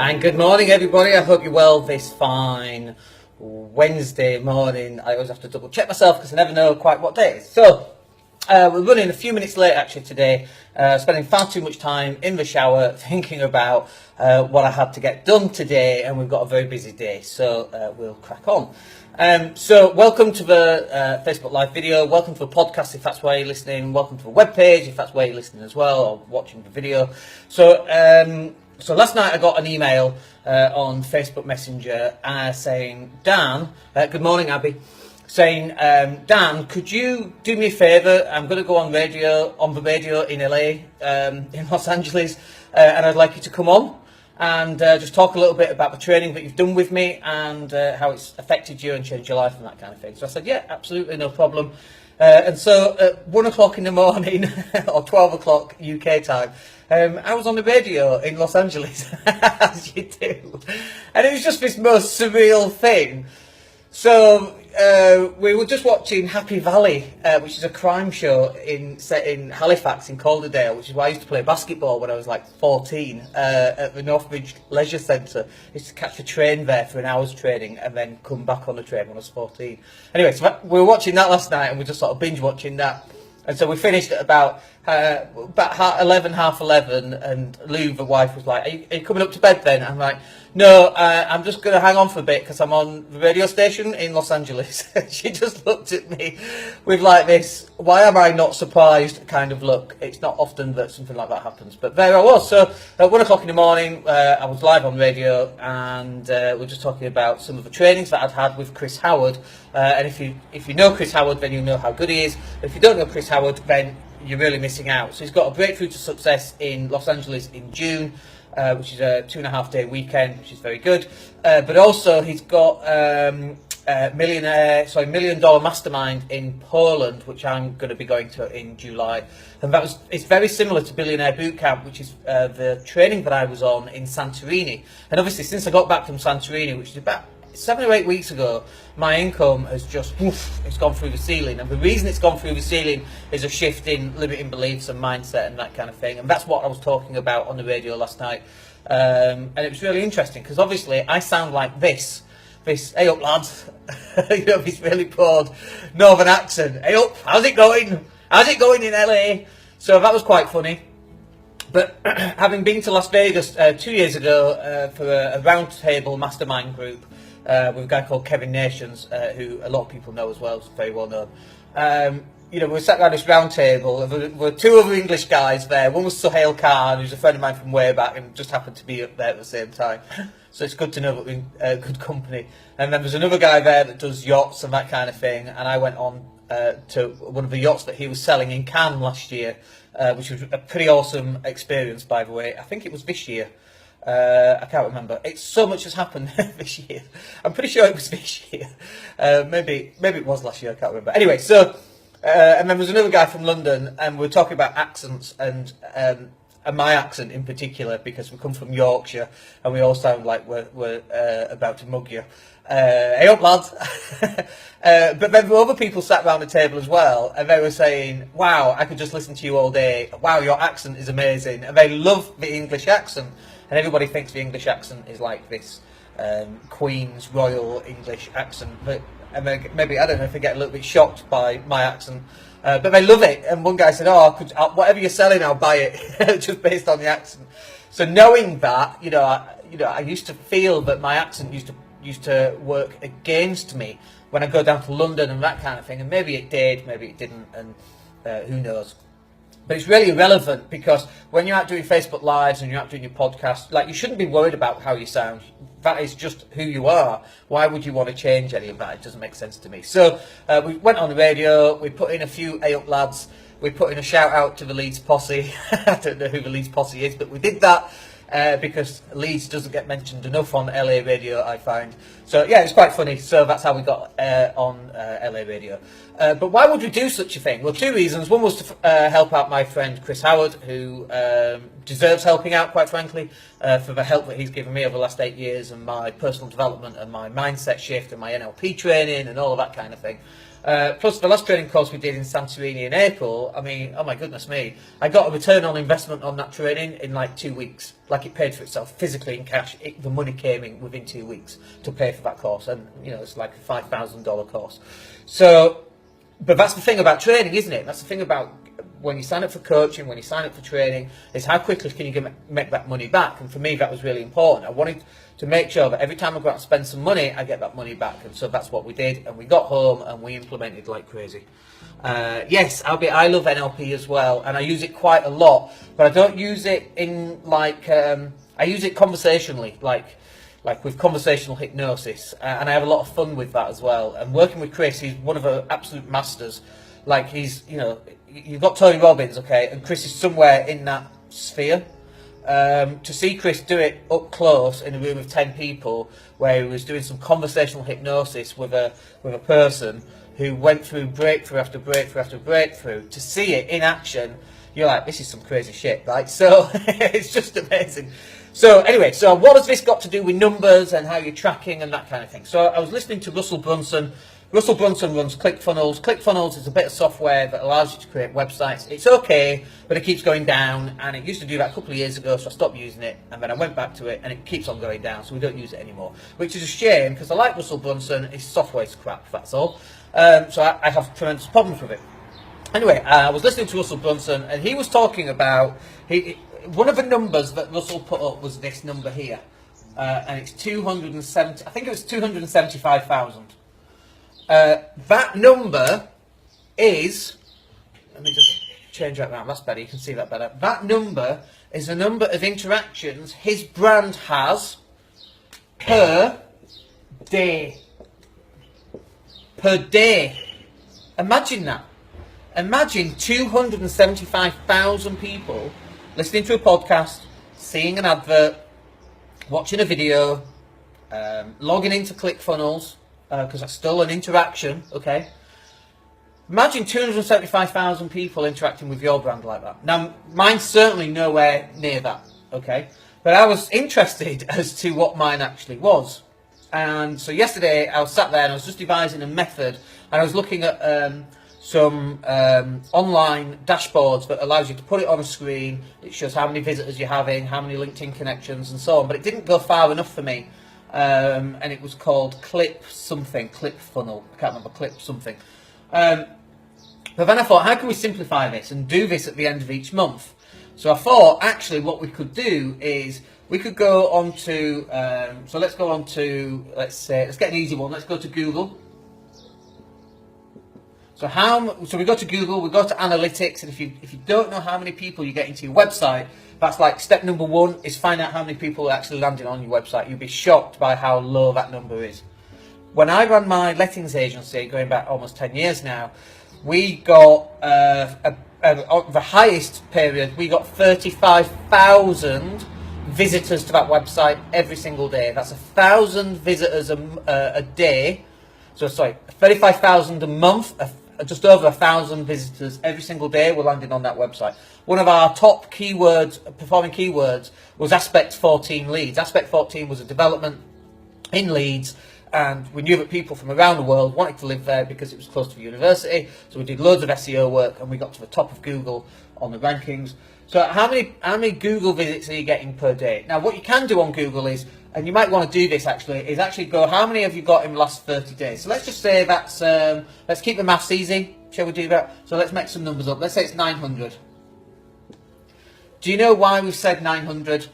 And good morning, everybody. I hope you're well this fine Wednesday morning. I always have to double check myself because I never know quite what day it is. So, we're running a few minutes late actually today, spending far too much time in the shower thinking about what I had to get done today, and we've got a very busy day, so we'll crack on. So welcome to the Facebook Live video, welcome to the podcast if that's where you're listening, welcome to the webpage if that's where you're listening as well, or watching the video. So last night I got an email on Facebook Messenger saying, Dan, good morning Abby, saying, Dan, could you do me a favour? I'm going to go on the radio in LA, in Los Angeles, and I'd like you to come on and just talk a little bit about the training that you've done with me and how it's affected you and changed your life and that kind of thing. So I said, yeah, absolutely, no problem. And so at 1 o'clock in the morning, or 12 o'clock UK time, I was on the radio in Los Angeles, as you do. And it was just this most surreal thing. So we were just watching Happy Valley, which is a crime show set in Halifax in Calderdale, which is where I used to play basketball when I was like 14 at the Northbridge Leisure Centre. I used to catch a train there for an hour's training and then come back on the train when I was 14. Anyway, so we were watching that last night and we just sort of binge watching that. And so we finished at about 11, half 11, and Lou, the wife, was like, are you coming up to bed then? I'm like, no, I'm just going to hang on for a bit because I'm on the radio station in Los Angeles. She just looked at me with like this, why am I not surprised kind of look. It's not often that something like that happens. But there I was. So at 1 o'clock in the morning, I was live on radio, and we're just talking about some of the trainings that I'd had with Chris Howard. And if you know Chris Howard, then you know how good he is. But if you don't know Chris Howard, then you're really missing out. So he's got a Breakthrough to Success in Los Angeles in June, which is a 2.5 day weekend, which is very good. But also he's got Million Dollar Mastermind in Poland, which I'm going to be going to in July. And it's very similar to Billionaire Bootcamp, which is the training that I was on in Santorini. And obviously since I got back from Santorini, which is about 7 or 8 weeks ago, my income has just, it's gone through the ceiling. And the reason it's gone through the ceiling is a shift in limiting beliefs and mindset and that kind of thing. And that's what I was talking about on the radio last night. And it was really interesting because obviously I sound like this, hey up lads, you know, this really broad northern accent. Hey up, how's it going? How's it going in LA? So that was quite funny. But having been to Las Vegas 2 years ago for a roundtable mastermind group, with a guy called Kevin Nations, who a lot of people know as well, is very well known. You know, we sat around this round table, and there were two other English guys there. One was Sohail Khan, who's a friend of mine from way back, and just happened to be up there at the same time. So it's good to know that we're in good company. And then there's another guy there that does yachts and that kind of thing, and I went on to one of the yachts that he was selling in Cannes last year, which was a pretty awesome experience, by the way. I think it was this year. I can't remember. It's so much has happened this year. I'm pretty sure it was this year. Maybe it was last year. I can't remember. Anyway, so and then there's another guy from London, and we're talking about accents and my accent in particular because we come from Yorkshire and we all sound like we're about to mug you. Hey up lads. But then the other people sat around the table as well, and they were saying, wow, I could just listen to you all day. Wow, your accent is amazing. And they love the English accent. And everybody thinks the English accent is like this Queen's Royal English accent. But maybe, I don't know if they get a little bit shocked by my accent. But they love it. And one guy said, whatever you're selling, I'll buy it, just based on the accent. So knowing that, I used to feel that my accent used to work against me when I go down to London and that kind of thing. And maybe it did, maybe it didn't, and who knows. But it's really irrelevant because when you're out doing Facebook Lives and you're out doing your podcast, like, you shouldn't be worried about how you sound. That is just who you are. Why would you want to change any of that? It doesn't make sense to me. So we went on the radio, we put in a few A up lads, we put in a shout out to the Leeds posse. I don't know who the Leeds posse is, but we did that. Because Leeds doesn't get mentioned enough on LA radio, I find. So yeah, it's quite funny. So that's how we got on LA radio. But why would we do such a thing? Well, two reasons. One was to help out my friend Chris Howard, who deserves helping out, quite frankly, for the help that he's given me over the last 8 years and my personal development and my mindset shift and my NLP training and all of that kind of thing. Plus the last training course we did in Santorini in April, I mean, oh my goodness me, I got a return on investment on that training in like 2 weeks. Like like it paid for itself physically in cash. The money came in within 2 weeks to pay for that course, and it's like a $5,000 course. So, but that's the thing about training, isn't it? That's the thing about when you sign up for coaching, when you sign up for training, is how quickly can you make that money back? And for me, that was really important. I wanted to make sure that every time I go out and spend some money, I get that money back. And so that's what we did. And we got home and we implemented like crazy. Yes, I love NLP as well, and I use it quite a lot. But I don't use it in I use it conversationally, like with conversational hypnosis, and I have a lot of fun with that as well. And working with Chris, he's one of the absolute masters. Like he's, you've got Tony Robbins, okay, and Chris is somewhere in that sphere. To see Chris do it up close in a room of 10 people, where he was doing some conversational hypnosis with a person who went through breakthrough after breakthrough after breakthrough, to see it in action, you're like, this is some crazy shit, right? So it's just amazing. So anyway, so what has this got to do with numbers and how you're tracking and that kind of thing? So I was listening to Russell Brunson. Russell Brunson runs ClickFunnels. ClickFunnels is a bit of software that allows you to create websites. It's okay, but it keeps going down, and it used to do that a couple of years ago, so I stopped using it, and then I went back to it, and it keeps on going down, so we don't use it anymore, which is a shame, because I like Russell Brunson. His software's crap, that's all. So I have tremendous problems with it. Anyway, I was listening to Russell Brunson, and he was talking about, one of the numbers that Russell put up was this number here, and it's 270, I think it was 275,000. That number is, let me just change that around, that's better, you can see that better. That number is the number of interactions his brand has per day. Per day. Imagine that. Imagine 275,000 people listening to a podcast, seeing an advert, watching a video, logging into ClickFunnels, because that's still an interaction, okay? Imagine 275,000 people interacting with your brand like that. Now, mine's certainly nowhere near that, okay? But I was interested as to what mine actually was. And so yesterday, I was sat there and I was just devising a method, and I was looking at some online dashboards that allows you to put it on a screen. It shows how many visitors you're having, how many LinkedIn connections, and so on. But it didn't go far enough for me. And it was called ClickFunnel. I can't remember, Clip something. But then I thought, how can we simplify this and do this at the end of each month? So I thought, actually, what we could do is we could go on to, so let's go on to, let's get an easy one. Let's go to Google. So we go to Google, we go to analytics, and if you don't know how many people you get into your website, that's like step number one, is find out how many people are actually landing on your website. You'll be shocked by how low that number is. When I ran my lettings agency, going back almost 10 years now, we got the highest period, we got 35,000 visitors to that website every single day. That's 1,000 visitors a day. So sorry, 35,000 a month. Just over 1,000 visitors every single day were landing on that website. One of our top performing keywords, was Aspect 14 leads. Aspect 14 was a development in Leeds, and we knew that people from around the world wanted to live there because it was close to the university. So we did loads of SEO work, and we got to the top of Google on the rankings. So how many Google visits are you getting per day? Now, what you can do on Google is, and you might want to do this actually, is actually go, how many have you got in the last 30 days? So let's just say that's, let's keep the maths easy. Shall we do that? So let's make some numbers up. Let's say it's 900. Do you know why we've said 900?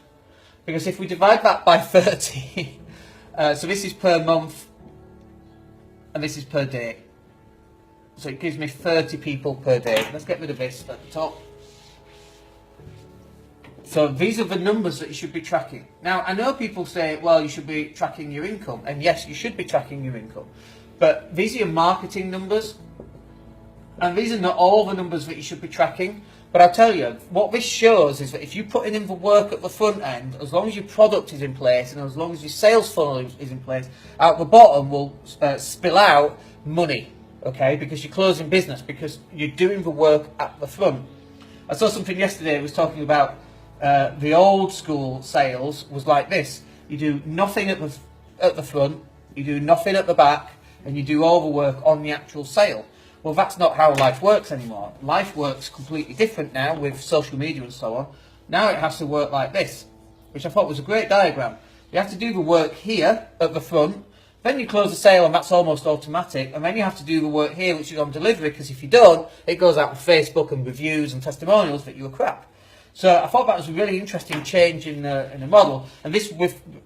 Because if we divide that by 30, so this is per month, and this is per day. So it gives me 30 people per day. Let's get rid of this at the top. So these are the numbers that you should be tracking. Now, I know people say, well, you should be tracking your income. And yes, you should be tracking your income. But these are your marketing numbers. And these are not all the numbers that you should be tracking. But I'll tell you, what this shows is that if you put in the work at the front end, as long as your product is in place and as long as your sales funnel is in place, out the bottom will spill out money, okay? Because you're closing business, because you're doing the work at the front. I saw something yesterday that was talking about the old school sales was like this. You do nothing at the front, you do nothing at the back, and you do all the work on the actual sale. Well, that's not how life works anymore. Life works completely different now with social media and so on. Now it has to work like this. which I thought was a great diagram. You have to do the work here at the front, then you close the sale and that's almost automatic, and then you have to do the work here, which is on delivery, because if you don't, it goes out on Facebook and reviews and testimonials that you were crap. So I thought that was a really interesting change in the model, and this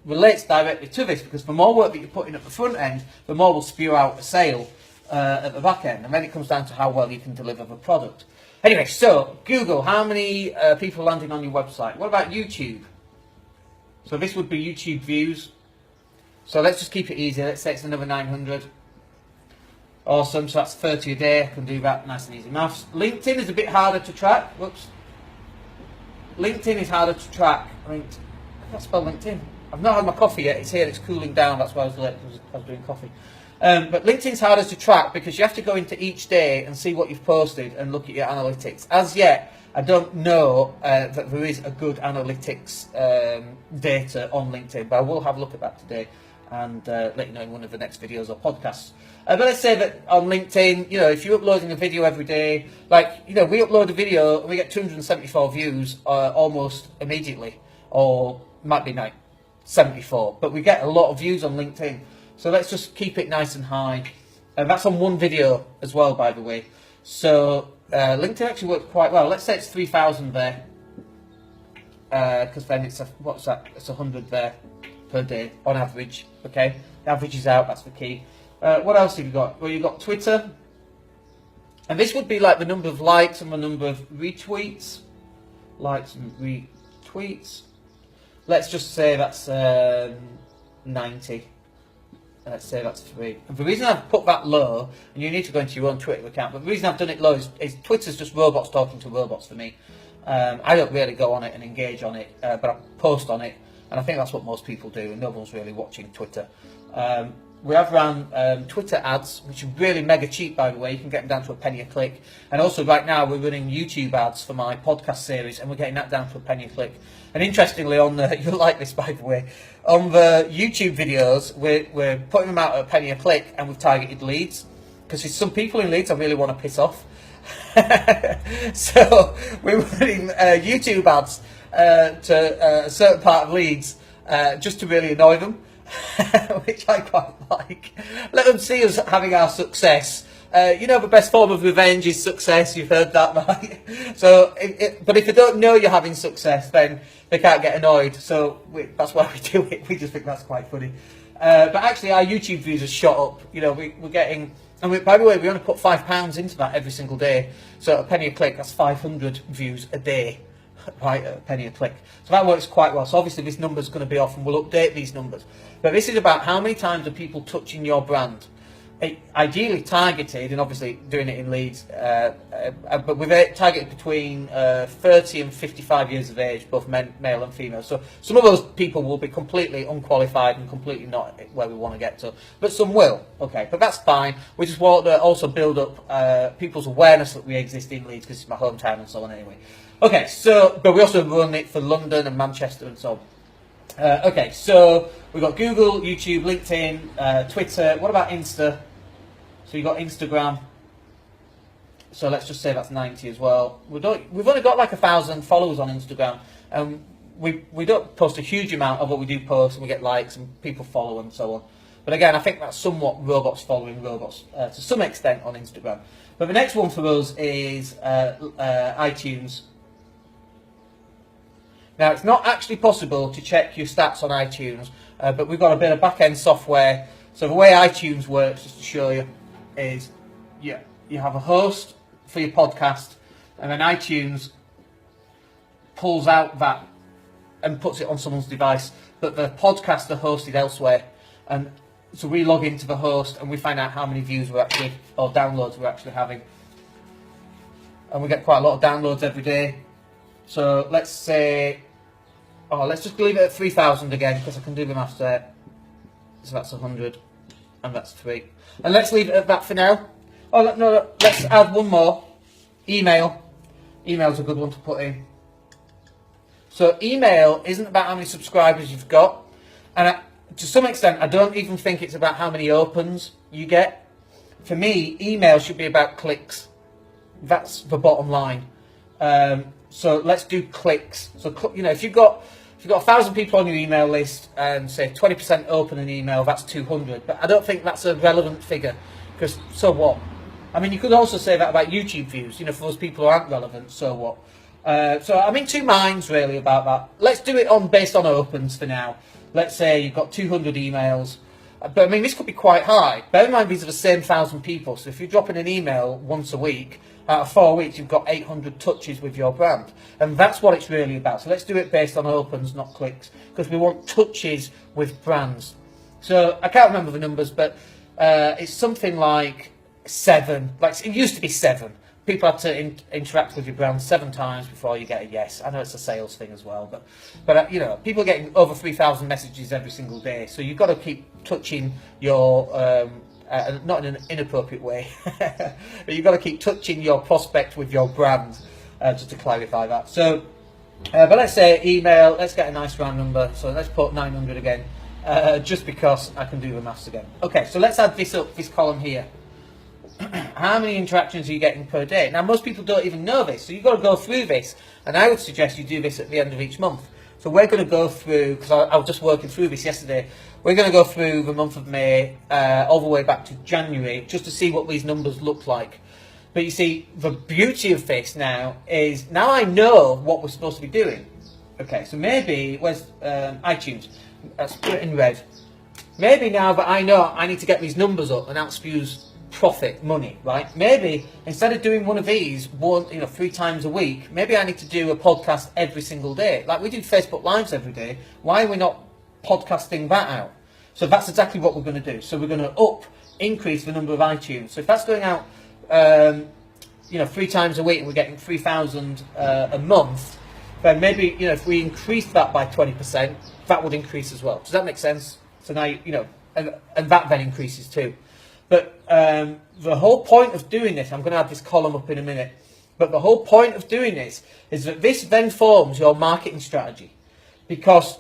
relates directly to this, because the more work that you put in at the front end, the more will spew out a sale at the back end, and then it comes down to how well you can deliver the product. Anyway, so Google, how many people are landing on your website? What about YouTube? So this would be YouTube views. So let's just keep it easy. Let's say it's another 900. Awesome. So that's 30 a day. I can do that. Nice and easy maths. LinkedIn is a bit harder to track. Whoops. LinkedIn is harder to track. I can't spell LinkedIn. I've not had my coffee yet. It's here. It's cooling down. That's why I was late. I was doing coffee. But LinkedIn's harder to track because you have to go into each day and see what you've posted and look at your analytics. As yet, I don't know that there is a good analytics data on LinkedIn, but I will have a look at that today and let you know in one of the next videos or podcasts. But let's say that on LinkedIn, if you're uploading a video every day, we upload a video and we get 274 views almost immediately, or might be 74, but we get a lot of views on LinkedIn. So let's just keep it nice and high. And that's on one video as well, by the way. So LinkedIn actually works quite well. Let's say it's 3,000 there, because then it's what's that? It's 100 there per day on average. Okay, the average is out. That's the key. What else have you got? Well, you've got Twitter, and this would be like the number of likes and the number of retweets. Likes and retweets. Let's just say that's 90. Let's say that's 3. And the reason I've put that low, and you need to go into your own Twitter account, but the reason I've done it low is Twitter's just robots talking to robots for me. I don't really go on it and engage on it, but I post on it, and I think that's what most people do, and no one's really watching Twitter. We have ran Twitter ads, which are really mega cheap, by the way. You can get them down to a penny a click. And also right now we're running YouTube ads for my podcast series, and we're getting that down to a penny a click. And interestingly, you'll like this, by the way, on the YouTube videos, we're putting them out at a penny a click, and we've targeted Leeds, because there's some people in Leeds I really want to piss off. So we're running YouTube ads to a certain part of Leeds just to really annoy them. Which I quite like. Let them see us having our success. The best form of revenge is success. You've heard that, right? So, but if they don't know you're having success, then they can't get annoyed. So that's why we do it. We just think that's quite funny. But actually, our YouTube views have shot up. We're getting. And by the way, we only put £5 into that every single day. So a penny a click, that's 500 views a day. Right, a penny a click. So that works quite well. So obviously this number's going to be off, and we'll update these numbers. But this is about how many times are people touching your brand. Ideally targeted, and obviously doing it in Leeds, but we've targeted between 30 and 55 years of age, both male and female. So some of those people will be completely unqualified and completely not where we want to get to, but some will. Okay, but that's fine. We just want to also build up people's awareness that we exist in Leeds, because it's my hometown and so on anyway. Okay, but we also run it for London and Manchester and so on. Okay, so we've got Google, YouTube, LinkedIn, Twitter. What about Insta? So you've got Instagram. So let's just say that's 90 as well. We've only got like 1,000 followers on Instagram. We don't post a huge amount of what we do post, and we get likes and people follow and so on. But again, I think that's somewhat robots following robots to some extent on Instagram. But the next one for us is iTunes. Now, it's not actually possible to check your stats on iTunes, but we've got a bit of back-end software. So the way iTunes works, just to show you, is you have a host for your podcast, and then iTunes pulls out that and puts it on someone's device, but the podcasts are hosted elsewhere. And so we log into the host, and we find out how many views or downloads we're actually having. And we get quite a lot of downloads every day. So let's say, let's just leave it at 3,000 again, because I can do the maths there. So that's 100, and that's 3. And let's leave it at that for now. No, let's add one more. Email. Email's a good one to put in. So email isn't about how many subscribers you've got. And to some extent, I don't even think it's about how many opens you get. For me, email should be about clicks. That's the bottom line. So let's do clicks. So if you've got if you've got 1,000 people on your email list and say 20% open an email, that's 200. But I don't think that's a relevant figure, because so what? I mean, you could also say that about YouTube views. You know, for those people who aren't relevant, so what? So I'm in two minds really about that. Let's do it on based on opens for now. Let's say you've got 200 emails. But I mean, this could be quite high. Bear in mind, these are the same 1,000 people. So if you're dropping an email once a week, out of 4 weeks, you've got 800 touches with your brand. And that's what it's really about. So let's do it based on opens, not clicks, because we want touches with brands. So I can't remember the numbers, but it's something like 7. Like, it used to be 7. People have to interact with your brand 7 times before you get a yes. I know it's a sales thing as well, but you know, people are getting over 3,000 messages every single day. So you've got to keep touching your, not in an inappropriate way, but you've got to keep touching your prospect with your brand, just to clarify that. So, but let's say email, let's get a nice round number. So let's put 900 again, just because I can do the maths again. Okay, so let's add this up, this column here. How many interactions are you getting per day? Now, most people don't even know this, so you've got to go through this, and I would suggest you do this at the end of each month. So we're going to go through, because I was just working through this yesterday, we're going to go through the month of May all the way back to January, just to see what these numbers look like. But you see, the beauty of this now is, now I know what we're supposed to be doing. Okay, so maybe, where's iTunes? Let's put it in red. Maybe now that I know I need to get these numbers up and outspews profit, money, right? Maybe instead of doing one of these 3 times a week, maybe I need to do a podcast every single day. Like we do Facebook Lives every day. Why are we not podcasting that out? So that's exactly what we're going to do. So we're going to increase the number of iTunes. So if that's going out, 3 times a week, and we're getting 3,000 a month, then maybe, if we increase that by 20%, that would increase as well. Does that make sense? So now, and that then increases too. But the whole point of doing this, I'm going to have this column up in a minute, but the whole point of doing this is that this then forms your marketing strategy. Because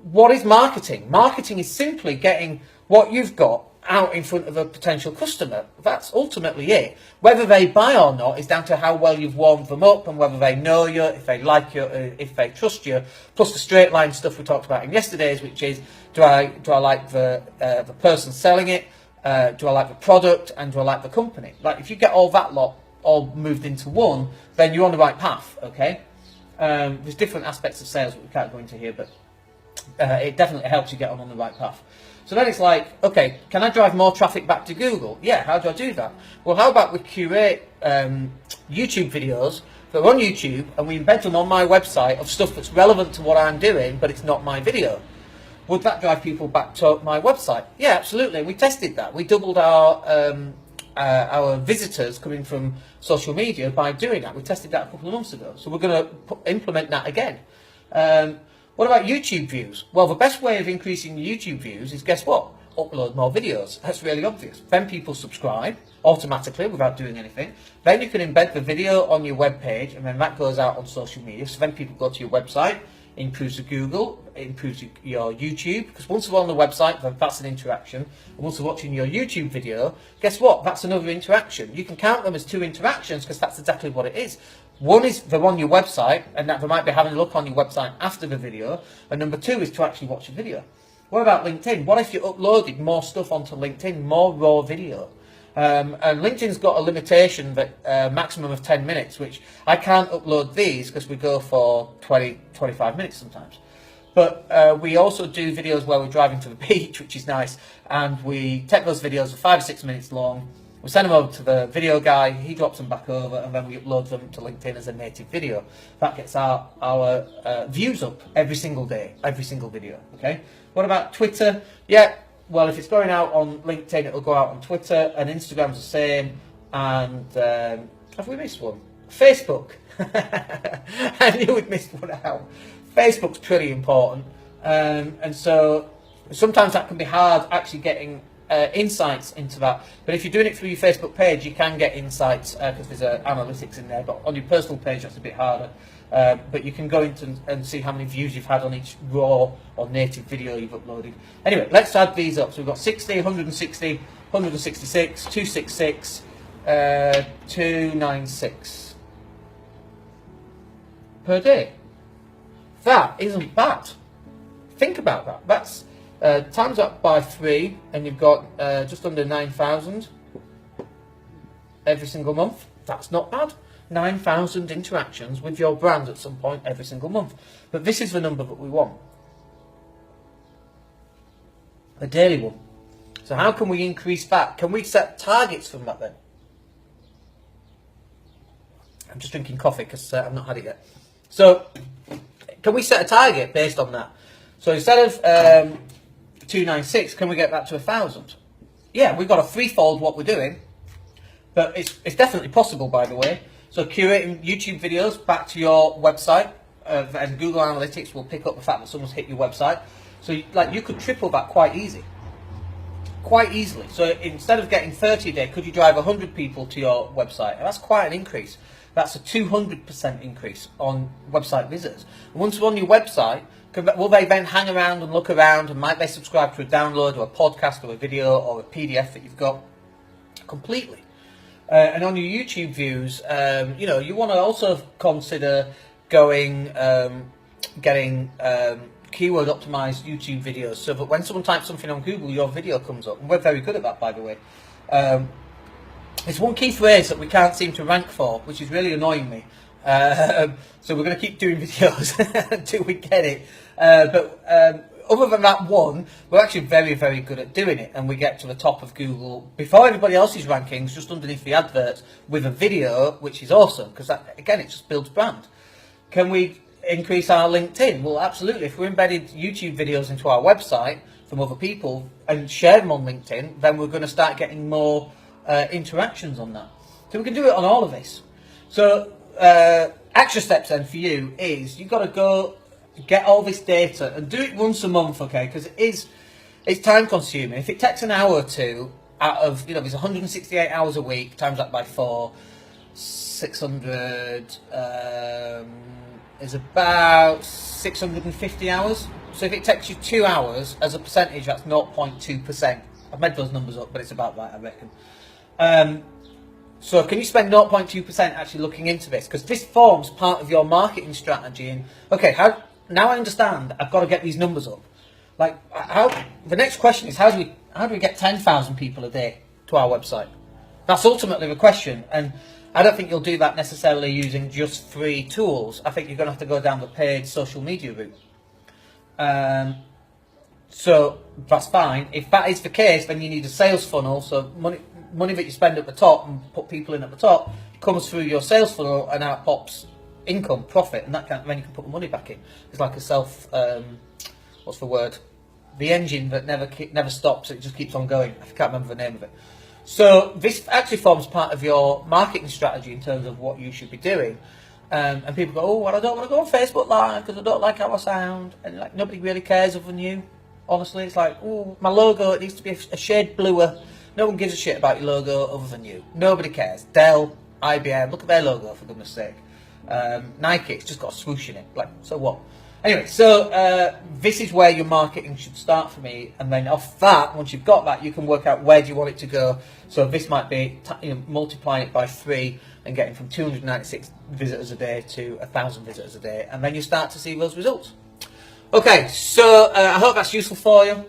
what is marketing? Marketing is simply getting what you've got out in front of a potential customer. That's ultimately it. Whether they buy or not is down to how well you've warmed them up and whether they know you, if they like you, if they trust you. Plus the straight line stuff we talked about in yesterday's, which is do I like the person selling it, do I like the product, and do I like the company? Like if you get all that lot all moved into one, then you're on the right path. Okay. There's different aspects of sales that we can't go into here, but it definitely helps you get on the right path. So then it's like, okay, can I drive more traffic back to Google? Yeah, how do I do that? Well, how about we curate YouTube videos that are on YouTube and we embed them on my website of stuff that's relevant to what I'm doing, but it's not my video? Would that drive people back to my website? Yeah, absolutely. We tested that. We doubled our visitors coming from social media by doing that. We tested that a couple of months ago. So we're going to implement that again. What about YouTube views? Well, the best way of increasing YouTube views is, guess what? Upload more videos. That's really obvious. Then people subscribe automatically without doing anything. Then you can embed the video on your web page, and then that goes out on social media. So then people go to your website, improves the Google, it improves your YouTube, because once they're on the website, then that's an interaction. And once they're watching your YouTube video, guess what? That's another interaction. You can count them as 2 interactions because that's exactly what it is. One is they're on your website, and that they might be having a look on your website after the video. And number 2 is to actually watch a video. What about LinkedIn? What if you uploaded more stuff onto LinkedIn, more raw video? And LinkedIn's got a limitation that maximum of 10 minutes, which I can't upload these because we go for 20, 25 minutes sometimes. But we also do videos where we're driving to the beach, which is nice, and we take those videos for 5 or 6 minutes long. We send them over to the video guy, he drops them back over, and then we upload them to LinkedIn as a native video. That gets our views up every single day, every single video, okay? What about Twitter? Yeah, well, if it's going out on LinkedIn, it'll go out on Twitter, and Instagram's the same, and have we missed one? Facebook. I knew we'd missed one out. Facebook's pretty important, and so sometimes that can be hard actually getting insights into that. But if you're doing it through your Facebook page, you can get insights because there's analytics in there. But on your personal page, that's a bit harder. But you can go into and see how many views you've had on each raw or native video you've uploaded. Anyway, let's add these up. So we've got 60, 160, 166, 266, 296 per day. That isn't bad. Think about that. That's times that by 3, and you've got just under 9,000 every single month. That's not bad. 9,000 interactions with your brand at some point every single month. But this is the number that we want. A daily one. So how can we increase that? Can we set targets from that then? I'm just drinking coffee because I've not had it yet. So can we set a target based on that? So instead of 296, can we get that to 1,000? Yeah, we've got to threefold what we're doing, but it's definitely possible, by the way. So curating YouTube videos back to your website, and Google Analytics will pick up the fact that someone's hit your website. So you could triple that quite easily. Quite easily. So instead of getting 30 a day, could you drive 100 people to your website? And that's quite an increase. That's a 200% increase on website visitors. And once they're on your website, will they then hang around and look around, and might they subscribe to a download or a podcast or a video or a PDF that you've got? Completely. And on your YouTube views, you want to also consider getting keyword optimized YouTube videos, so that when someone types something on Google, your video comes up. And we're very good at that, by the way. It's one key phrase that we can't seem to rank for, which is really annoying me. So we're going to keep doing videos until we get it. But other than that one, we're actually very, very good at doing it, and we get to the top of Google before everybody else's rankings, just underneath the adverts, with a video, which is awesome, because again, it just builds brand. Can we increase our LinkedIn? Well, absolutely. If we embedded YouTube videos into our website from other people and share them on LinkedIn, then we're going to start getting more interactions on that. So we can do it on all of this. So action steps then for you is you've got to go get all this data and do it once a month, okay? Because it's time consuming. If it takes an hour or two out of, there's 168 hours a week, times that by 4, 600 is about 650 hours. So if it takes you 2 hours, as a percentage, that's 0.2%. I've made those numbers up, but it's about right, I reckon. So can you spend 0.2% actually looking into this? Because this forms part of your marketing strategy. And okay, now I understand, I've got to get these numbers up. Like, the next question is, how do we get 10,000 people a day to our website? That's ultimately the question. And I don't think you'll do that necessarily using just free tools. I think you're going to have to go down the paid social media route. So that's fine. If that is the case, then you need a sales funnel. So money that you spend at the top and put people in at the top comes through your sales funnel, and out pops income, profit, and then you can put the money back in. It's like a what's the word? The engine that never stops. It just keeps on going. I can't remember the name of it. So this actually forms part of your marketing strategy in terms of what you should be doing. And people go, oh, well, I don't want to go on Facebook Live because I don't like how I sound. And like, nobody really cares other than you. Honestly, it's like, oh, my logo, it needs to be a shade bluer. No one gives a shit about your logo other than you. Nobody cares. Dell, IBM, look at their logo, for goodness sake. Nike, it's just got a swoosh in it. Like, so what? Anyway, so this is where your marketing should start for me, and then off that, once you've got that, you can work out where do you want it to go. So this might be multiplying it by 3 and getting from 296 visitors a day to 1,000 visitors a day, and then you start to see those results. Okay, so I hope that's useful for you.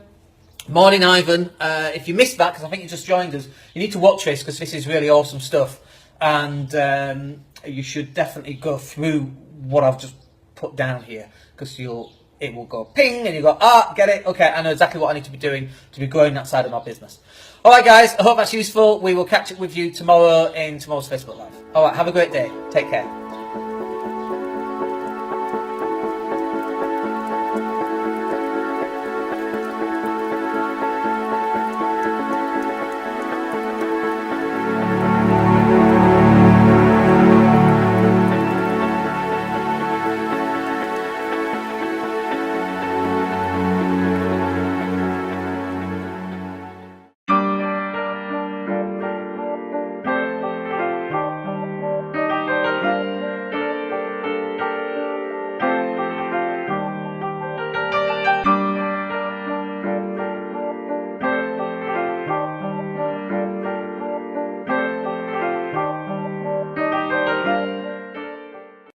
Morning, Ivan. If you missed that, because I think you just joined us, you need to watch this because this is really awesome stuff, and you should definitely go through what I've just put down here, because it will go ping and you go, get it, okay, I know exactly what I need to be doing to be growing that side of my business. Alright guys, I hope that's useful. We will catch up with you tomorrow in tomorrow's Facebook Live. Alright, have a great day. Take care.